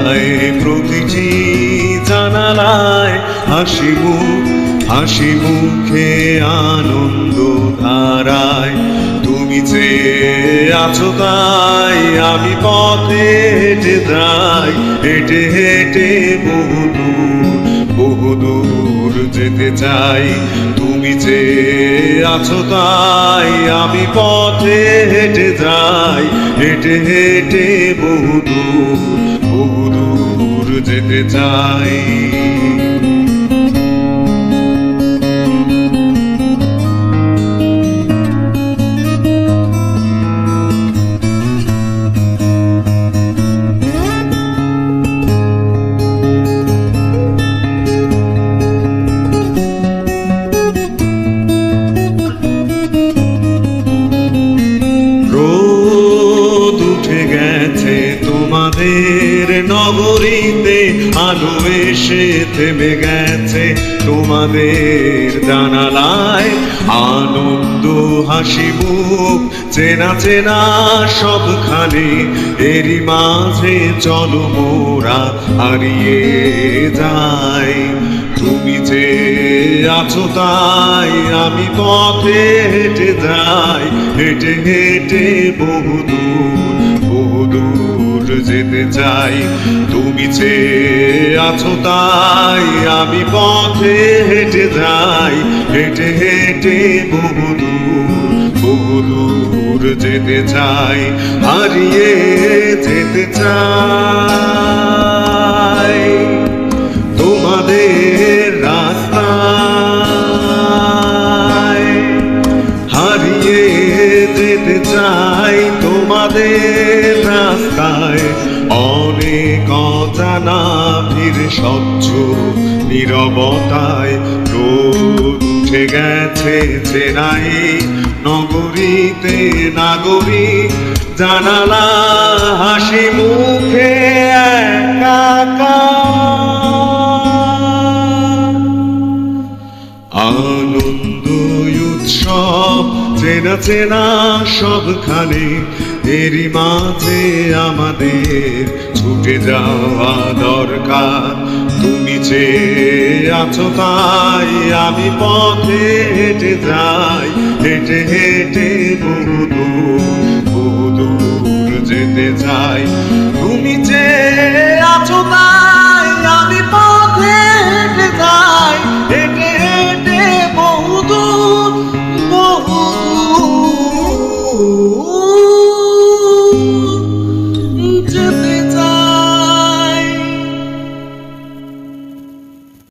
যায় প্রতিটি জানালায় হাসি মুখে আনন্দ ধারায়। তুমি যে আছো তাই আমি পথে হেঁটে যাই, হেঁটে হেঁটে বহুদূর যেতে চাই। তুমি যে আছো তাই আমি পথে হেঁটে যাই, হেঁটে হেঁটে বহুদূর যেতে চাই। তোমাদের নগরীতে আলো এসে থেমে গেছে, তোমাদের জানালায় আনন্দ হাসি মুখ চেনা চেনা সবখানে। এরই মাঝে চলো মোরা হারিয়ে যাই। তুমি যে আছো তাই আমি পথে হেঁটে যাই, হেঁটে হেঁটে বহুদূর যেতে চাই। তুমি যে আছো তাই আমি পথে হেঁটে যাই, হেঁটে হেঁটে বহুদূর যেতে চাই, হারিয়ে যেতে চাই তোমাদের রাস্তায়, হারিয়ে যেতে চাই তোমাদের রাস্তায়। অনেক অজানা ভিড় স্বচ্ছ নীরবতায় রোদ উঠে গেছে চেনাই নগরীতে নাগরিক জানালা হাসি মুখে একাকার। আনন্দ উৎসব চেনা চেনা সবখানে, এরই মাঝে আমাদের ছুটে যাওয়া দরকার। তুমি যে আছো তাই আমি পথে হেঁটে যাই, হেঁটে হেঁটে বহুদূর যেতে চাই। তুমি যে